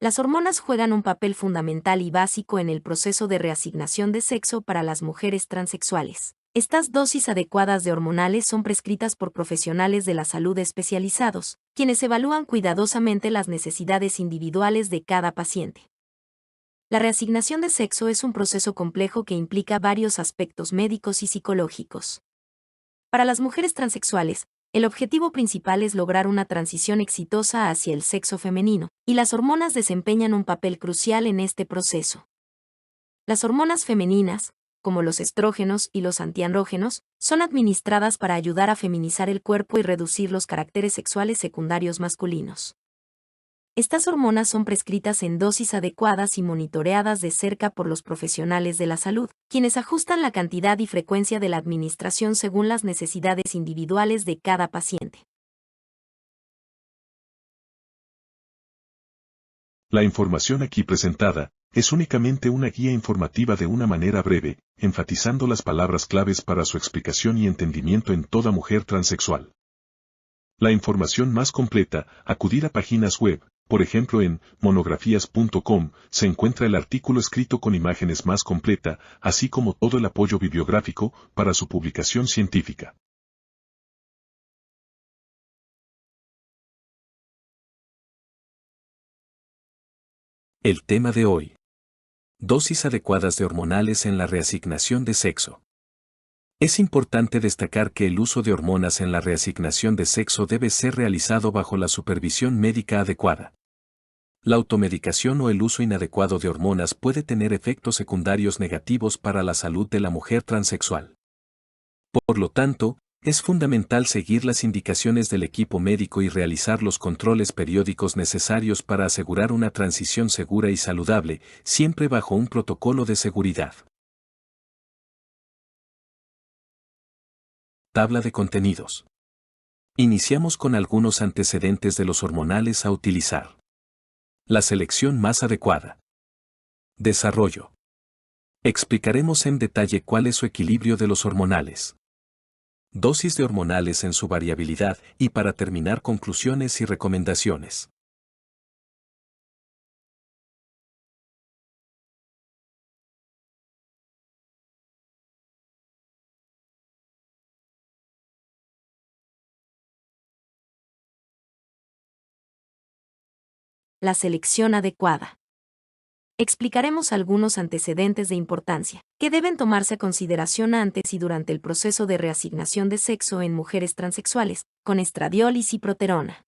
Las hormonas juegan un papel fundamental y básico en el proceso de reasignación de sexo para las mujeres transexuales. Estas dosis adecuadas de hormonales son prescritas por profesionales de la salud especializados, quienes evalúan cuidadosamente las necesidades individuales de cada paciente. La reasignación de sexo es un proceso complejo que implica varios aspectos médicos y psicológicos. Para las mujeres transexuales, el objetivo principal es lograr una transición exitosa hacia el sexo femenino, y las hormonas desempeñan un papel crucial en este proceso. Las hormonas femeninas, como los estrógenos y los antiandrógenos, son administradas para ayudar a feminizar el cuerpo y reducir los caracteres sexuales secundarios masculinos. Estas hormonas son prescritas en dosis adecuadas y monitoreadas de cerca por los profesionales de la salud, quienes ajustan la cantidad y frecuencia de la administración según las necesidades individuales de cada paciente. La información aquí presentada es únicamente una guía informativa de una manera breve, enfatizando las palabras claves para su explicación y entendimiento en toda mujer transexual. La información más completa, acudir a páginas web, por ejemplo en monografías.com, se encuentra el artículo escrito con imágenes más completa, así como todo el apoyo bibliográfico para su publicación científica. El tema de hoy. Dosis adecuadas de hormonales en la reasignación de sexo. Es importante destacar que el uso de hormonas en la reasignación de sexo debe ser realizado bajo la supervisión médica adecuada. La automedicación o el uso inadecuado de hormonas puede tener efectos secundarios negativos para la salud de la mujer transexual. Por lo tanto, es fundamental seguir las indicaciones del equipo médico y realizar los controles periódicos necesarios para asegurar una transición segura y saludable, siempre bajo un protocolo de seguridad. Tabla de contenidos. Iniciamos con algunos antecedentes de los hormonales a utilizar. La selección más adecuada. Desarrollo. Explicaremos en detalle cuál es su equilibrio de los hormonales. Dosis de hormonales en su variabilidad y para terminar conclusiones y recomendaciones. La selección adecuada. Explicaremos algunos antecedentes de importancia que deben tomarse a consideración antes y durante el proceso de reasignación de sexo en mujeres transexuales, con estradiol y ciproterona.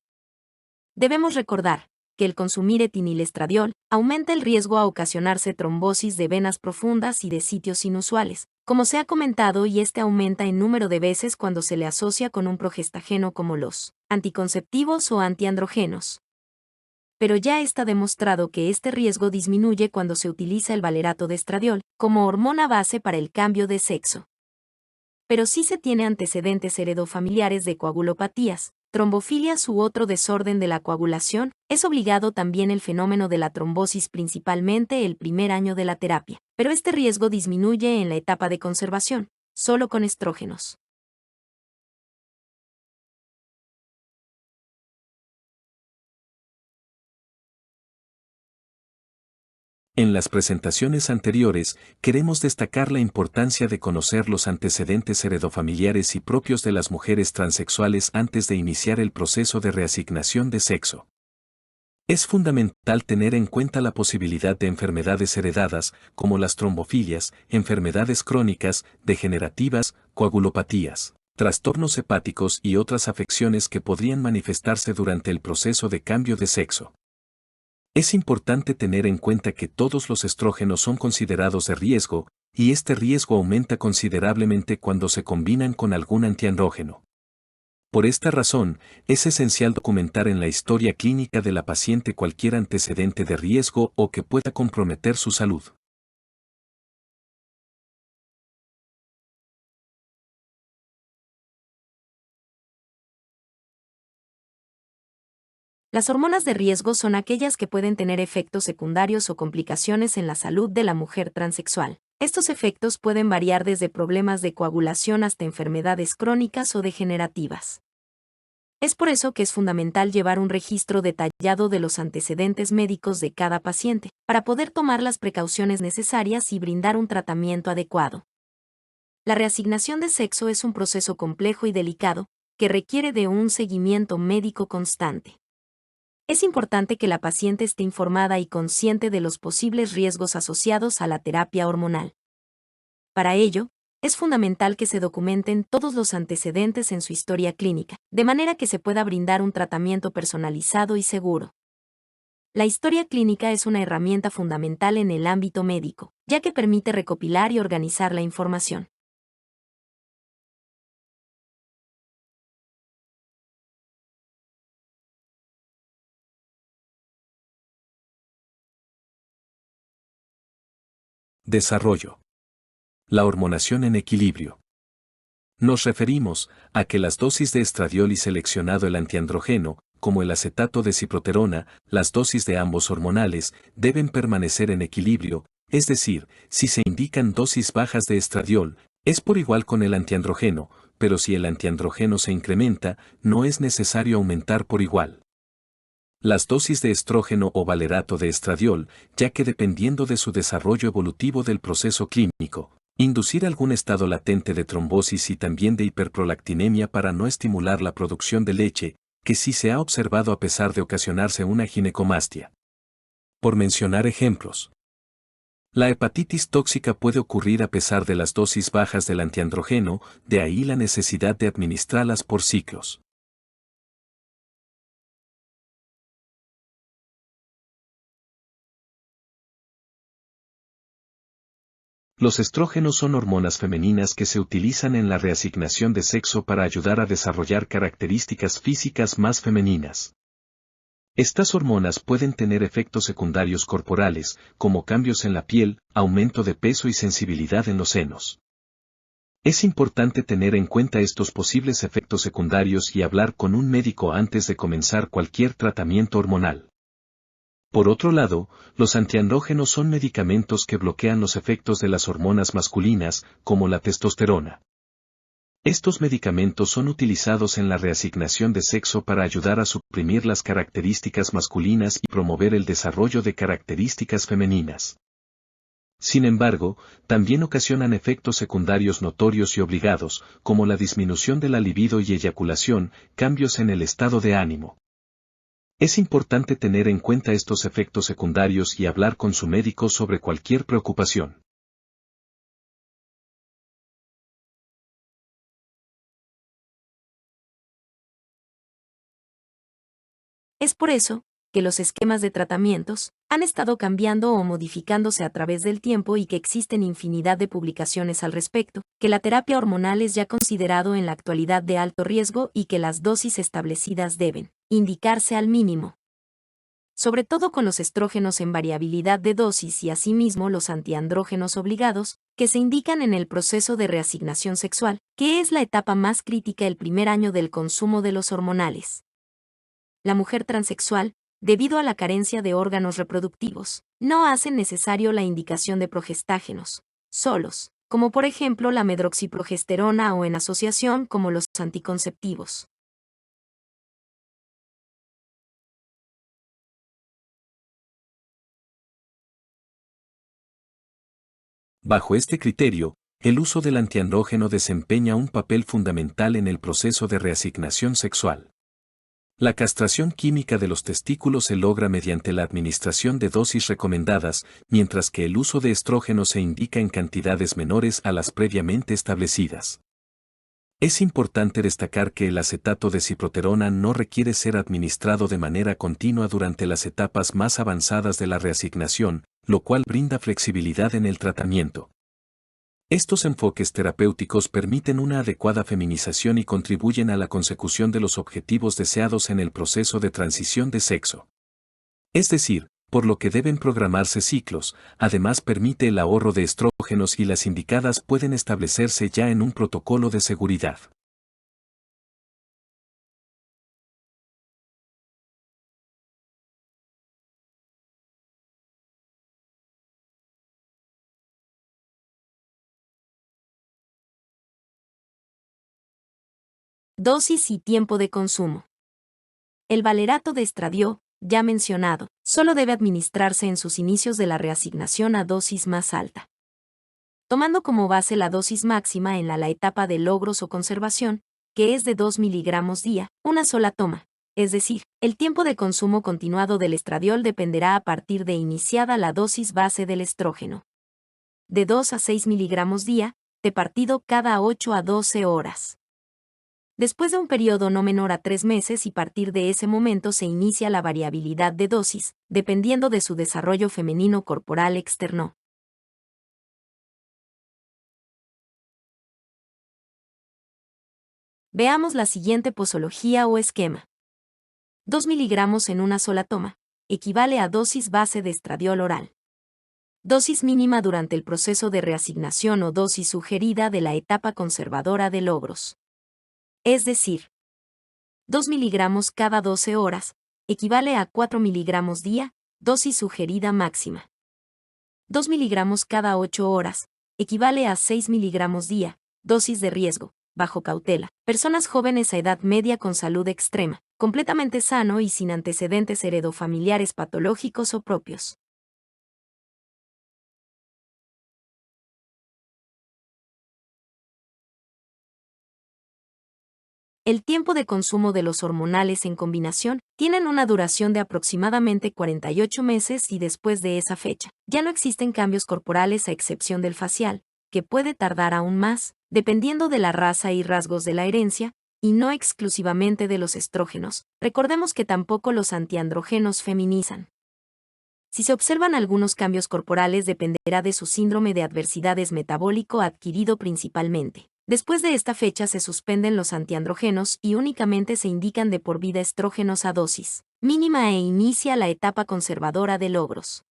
Debemos recordar que el consumir etinilestradiol aumenta el riesgo a ocasionarse trombosis de venas profundas y de sitios inusuales, como se ha comentado, y este aumenta en número de veces cuando se le asocia con un progestageno como los anticonceptivos o antiandrógenos. Pero ya está demostrado que este riesgo disminuye cuando se utiliza el valerato de estradiol como hormona base para el cambio de sexo. Pero si se tiene antecedentes heredofamiliares de coagulopatías, trombofilias u otro desorden de la coagulación, es obligado también el fenómeno de la trombosis, principalmente el primer año de la terapia, pero este riesgo disminuye en la etapa de conservación, solo con estrógenos. En las presentaciones anteriores, queremos destacar la importancia de conocer los antecedentes heredofamiliares y propios de las mujeres transexuales antes de iniciar el proceso de reasignación de sexo. Es fundamental tener en cuenta la posibilidad de enfermedades heredadas, como las trombofilias, enfermedades crónicas, degenerativas, coagulopatías, trastornos hepáticos y otras afecciones que podrían manifestarse durante el proceso de cambio de sexo. Es importante tener en cuenta que todos los estrógenos son considerados de riesgo, y este riesgo aumenta considerablemente cuando se combinan con algún antiandrógeno. Por esta razón, es esencial documentar en la historia clínica de la paciente cualquier antecedente de riesgo o que pueda comprometer su salud. Las hormonas de riesgo son aquellas que pueden tener efectos secundarios o complicaciones en la salud de la mujer transexual. Estos efectos pueden variar desde problemas de coagulación hasta enfermedades crónicas o degenerativas. Es por eso que es fundamental llevar un registro detallado de los antecedentes médicos de cada paciente, para poder tomar las precauciones necesarias y brindar un tratamiento adecuado. La reasignación de sexo es un proceso complejo y delicado, que requiere de un seguimiento médico constante. Es importante que la paciente esté informada y consciente de los posibles riesgos asociados a la terapia hormonal. Para ello, es fundamental que se documenten todos los antecedentes en su historia clínica, de manera que se pueda brindar un tratamiento personalizado y seguro. La historia clínica es una herramienta fundamental en el ámbito médico, ya que permite recopilar y organizar la información. Desarrollo. La hormonación en equilibrio. Nos referimos a que las dosis de estradiol y seleccionado el antiandrógeno, como el acetato de ciproterona, las dosis de ambos hormonales, deben permanecer en equilibrio, es decir, si se indican dosis bajas de estradiol, es por igual con el antiandrógeno, pero si el antiandrógeno se incrementa, no es necesario aumentar por igual las dosis de estrógeno o valerato de estradiol, ya que dependiendo de su desarrollo evolutivo del proceso clínico, inducir algún estado latente de trombosis y también de hiperprolactinemia para no estimular la producción de leche, que sí se ha observado a pesar de ocasionarse una ginecomastia. Por mencionar ejemplos. La hepatitis tóxica puede ocurrir a pesar de las dosis bajas del antiandrógeno, de ahí la necesidad de administrarlas por ciclos. Los estrógenos son hormonas femeninas que se utilizan en la reasignación de sexo para ayudar a desarrollar características físicas más femeninas. Estas hormonas pueden tener efectos secundarios corporales, como cambios en la piel, aumento de peso y sensibilidad en los senos. Es importante tener en cuenta estos posibles efectos secundarios y hablar con un médico antes de comenzar cualquier tratamiento hormonal. Por otro lado, los antiandrógenos son medicamentos que bloquean los efectos de las hormonas masculinas, como la testosterona. Estos medicamentos son utilizados en la reasignación de sexo para ayudar a suprimir las características masculinas y promover el desarrollo de características femeninas. Sin embargo, también ocasionan efectos secundarios notorios y obligados, como la disminución de la libido y eyaculación, cambios en el estado de ánimo. Es importante tener en cuenta estos efectos secundarios y hablar con su médico sobre cualquier preocupación. Es por eso que los esquemas de tratamientos han estado cambiando o modificándose a través del tiempo y que existen infinidad de publicaciones al respecto, que la terapia hormonal es ya considerado en la actualidad de alto riesgo y que las dosis establecidas deben indicarse al mínimo. Sobre todo con los estrógenos en variabilidad de dosis y asimismo los antiandrógenos obligados, que se indican en el proceso de reasignación sexual, que es la etapa más crítica el primer año del consumo de los hormonales. La mujer transexual, debido a la carencia de órganos reproductivos, no hace necesario la indicación de progestágenos, solos, como por ejemplo la medroxiprogesterona o en asociación como los anticonceptivos. Bajo este criterio, el uso del antiandrógeno desempeña un papel fundamental en el proceso de reasignación sexual. La castración química de los testículos se logra mediante la administración de dosis recomendadas, mientras que el uso de estrógeno se indica en cantidades menores a las previamente establecidas. Es importante destacar que el acetato de ciproterona no requiere ser administrado de manera continua durante las etapas más avanzadas de la reasignación, lo cual brinda flexibilidad en el tratamiento. Estos enfoques terapéuticos permiten una adecuada feminización y contribuyen a la consecución de los objetivos deseados en el proceso de transición de sexo. Es decir, por lo que deben programarse ciclos, además permite el ahorro de estrógenos y las indicadas pueden establecerse ya en un protocolo de seguridad. Dosis y tiempo de consumo. El valerato de estradiol, ya mencionado, solo debe administrarse en sus inicios de la reasignación a dosis más alta. Tomando como base la dosis máxima en la etapa de logros o conservación, que es de 2 miligramos día, una sola toma. Es decir, el tiempo de consumo continuado del estradiol dependerá a partir de iniciada la dosis base del estrógeno. De 2 a 6 miligramos día, de partido cada 8 a 12 horas. Después de un periodo no menor a 3 meses y partir de ese momento se inicia la variabilidad de dosis, dependiendo de su desarrollo femenino corporal externo. Veamos la siguiente posología o esquema. 2 miligramos en una sola toma, equivale a dosis base de estradiol oral. Dosis mínima durante el proceso de reasignación o dosis sugerida de la etapa conservadora de logros. Es decir, 2 miligramos cada 12 horas, equivale a 4 miligramos día, dosis sugerida máxima. 2 miligramos cada 8 horas, equivale a 6 miligramos día, dosis de riesgo, bajo cautela. Personas jóvenes a edad media con salud extrema, completamente sano y sin antecedentes heredofamiliares patológicos o propios. El tiempo de consumo de los hormonales en combinación tienen una duración de aproximadamente 48 meses y después de esa fecha, ya no existen cambios corporales a excepción del facial, que puede tardar aún más, dependiendo de la raza y rasgos de la herencia, y no exclusivamente de los estrógenos. Recordemos que tampoco los antiandrógenos feminizan. Si se observan algunos cambios corporales dependerá de su síndrome de adversidades metabólico adquirido principalmente. Después de esta fecha se suspenden los antiandrógenos y únicamente se indican de por vida estrógenos a dosis mínima e inicia la etapa conservadora de logros.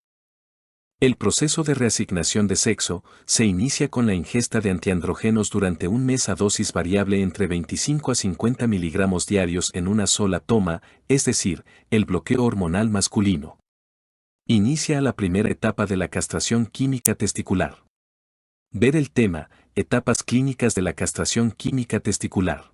El proceso de reasignación de sexo se inicia con la ingesta de antiandrógenos durante un mes a dosis variable entre 25 a 50 miligramos diarios en una sola toma, es decir, el bloqueo hormonal masculino. Inicia la primera etapa de la castración química testicular. Ver el tema, etapas clínicas de la castración química testicular.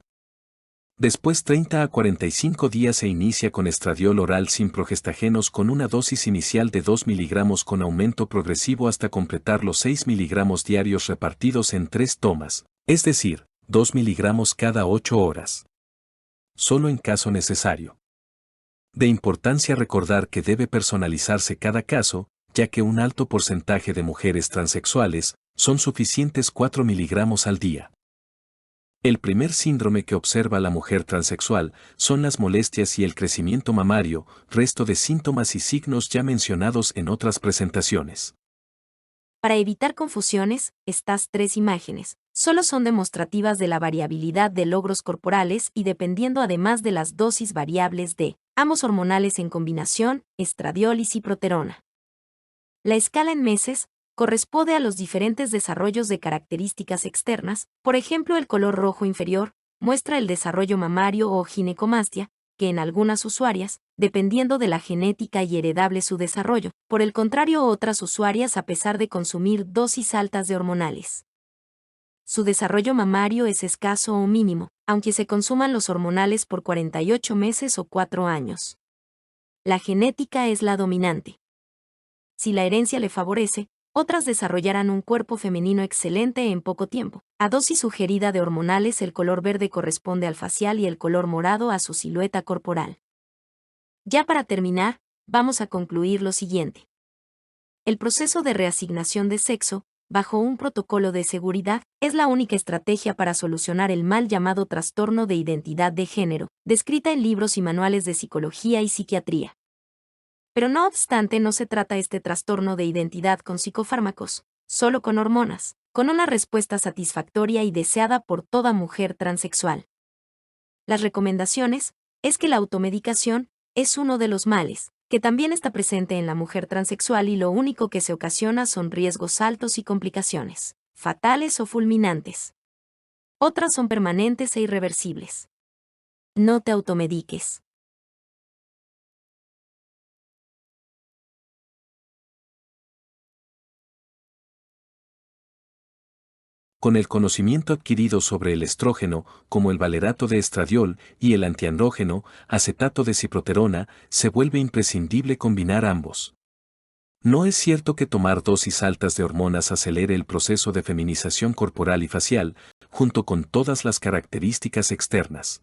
Después 30 a 45 días se inicia con estradiol oral sin progestágenos con una dosis inicial de 2 miligramos con aumento progresivo hasta completar los 6 miligramos diarios repartidos en 3 tomas, es decir, 2 miligramos cada 8 horas. Solo en caso necesario. De importancia recordar que debe personalizarse cada caso, ya que un alto porcentaje de mujeres transexuales son suficientes 4 miligramos al día. El primer síndrome que observa la mujer transexual son las molestias y el crecimiento mamario, resto de síntomas y signos ya mencionados en otras presentaciones. Para evitar confusiones, estas 3 imágenes solo son demostrativas de la variabilidad de logros corporales y dependiendo además de las dosis variables de ambos hormonales en combinación, estradiol y ciproterona. La escala en meses corresponde a los diferentes desarrollos de características externas, por ejemplo el color rojo inferior muestra el desarrollo mamario o ginecomastia, que en algunas usuarias, dependiendo de la genética y heredable su desarrollo, por el contrario otras usuarias a pesar de consumir dosis altas de hormonales. Su desarrollo mamario es escaso o mínimo, aunque se consuman los hormonales por 48 meses o 4 años. La genética es la dominante. Si la herencia le favorece, otras desarrollarán un cuerpo femenino excelente en poco tiempo. A dosis sugerida de hormonales el color verde corresponde al facial y el color morado a su silueta corporal. Ya para terminar, vamos a concluir lo siguiente. El proceso de reasignación de sexo, bajo un protocolo de seguridad, es la única estrategia para solucionar el mal llamado trastorno de identidad de género, descrita en libros y manuales de psicología y psiquiatría. Pero no obstante no se trata este trastorno de identidad con psicofármacos, solo con hormonas, con una respuesta satisfactoria y deseada por toda mujer transexual. Las recomendaciones es que la automedicación es uno de los males, que también está presente en la mujer transexual y lo único que se ocasiona son riesgos altos y complicaciones, fatales o fulminantes. Otras son permanentes e irreversibles. No te automediques. Con el conocimiento adquirido sobre el estrógeno, como el valerato de estradiol, y el antiandrógeno, acetato de ciproterona, se vuelve imprescindible combinar ambos. No es cierto que tomar dosis altas de hormonas acelere el proceso de feminización corporal y facial, junto con todas las características externas.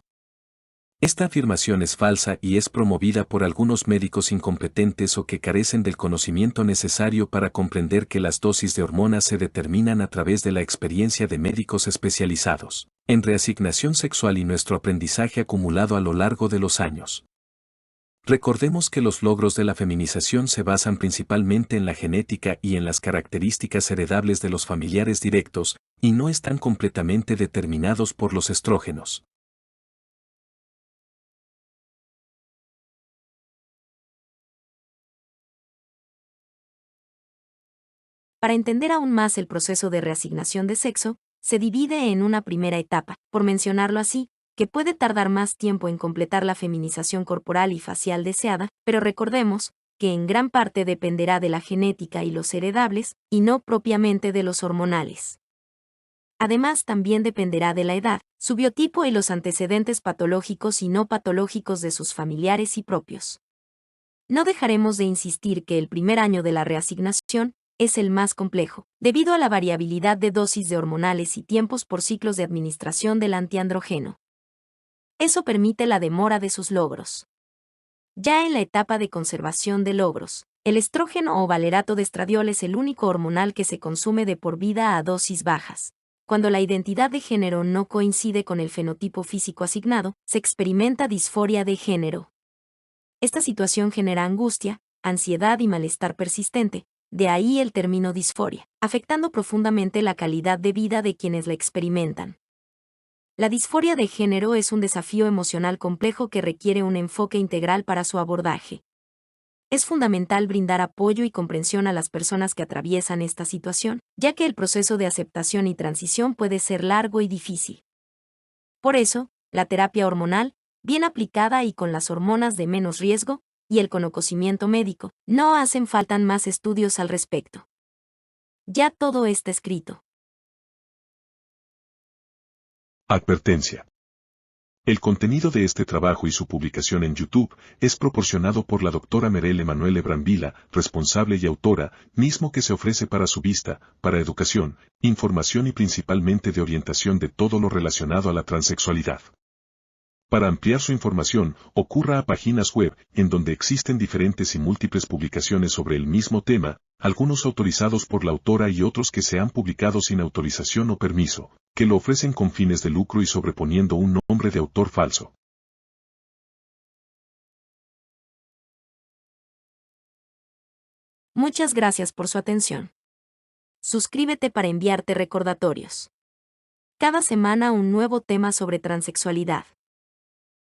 Esta afirmación es falsa y es promovida por algunos médicos incompetentes o que carecen del conocimiento necesario para comprender que las dosis de hormonas se determinan a través de la experiencia de médicos especializados en reasignación sexual y nuestro aprendizaje acumulado a lo largo de los años. Recordemos que los logros de la feminización se basan principalmente en la genética y en las características heredables de los familiares directos, y no están completamente determinados por los estrógenos. Para entender aún más el proceso de reasignación de sexo, se divide en una primera etapa, por mencionarlo así, que puede tardar más tiempo en completar la feminización corporal y facial deseada, pero recordemos que en gran parte dependerá de la genética y los heredables, y no propiamente de los hormonales. Además, también dependerá de la edad, su biotipo y los antecedentes patológicos y no patológicos de sus familiares y propios. No dejaremos de insistir que el primer año de la reasignación es el más complejo, debido a la variabilidad de dosis de hormonales y tiempos por ciclos de administración del antiandrógeno. Eso permite la demora de sus logros. Ya en la etapa de conservación de logros, el estrógeno o valerato de estradiol es el único hormonal que se consume de por vida a dosis bajas. Cuando la identidad de género no coincide con el fenotipo físico asignado, se experimenta disforia de género. Esta situación genera angustia, ansiedad y malestar persistente, de ahí el término disforia, afectando profundamente la calidad de vida de quienes la experimentan. La disforia de género es un desafío emocional complejo que requiere un enfoque integral para su abordaje. Es fundamental brindar apoyo y comprensión a las personas que atraviesan esta situación, ya que el proceso de aceptación y transición puede ser largo y difícil. Por eso, la terapia hormonal, bien aplicada y con las hormonas de menos riesgo, y el conocimiento médico, no hacen falta más estudios al respecto. Ya todo está escrito. Advertencia. El contenido de este trabajo y su publicación en YouTube es proporcionado por la doctora Merele Emanuele Brambilla, responsable y autora, mismo que se ofrece para su vista, para educación, información y principalmente de orientación de todo lo relacionado a la transexualidad. Para ampliar su información, ocurra a páginas web, en donde existen diferentes y múltiples publicaciones sobre el mismo tema, algunos autorizados por la autora y otros que se han publicado sin autorización o permiso, que lo ofrecen con fines de lucro y sobreponiendo un nombre de autor falso. Muchas gracias por su atención. Suscríbete para enviarte recordatorios. Cada semana un nuevo tema sobre transexualidad.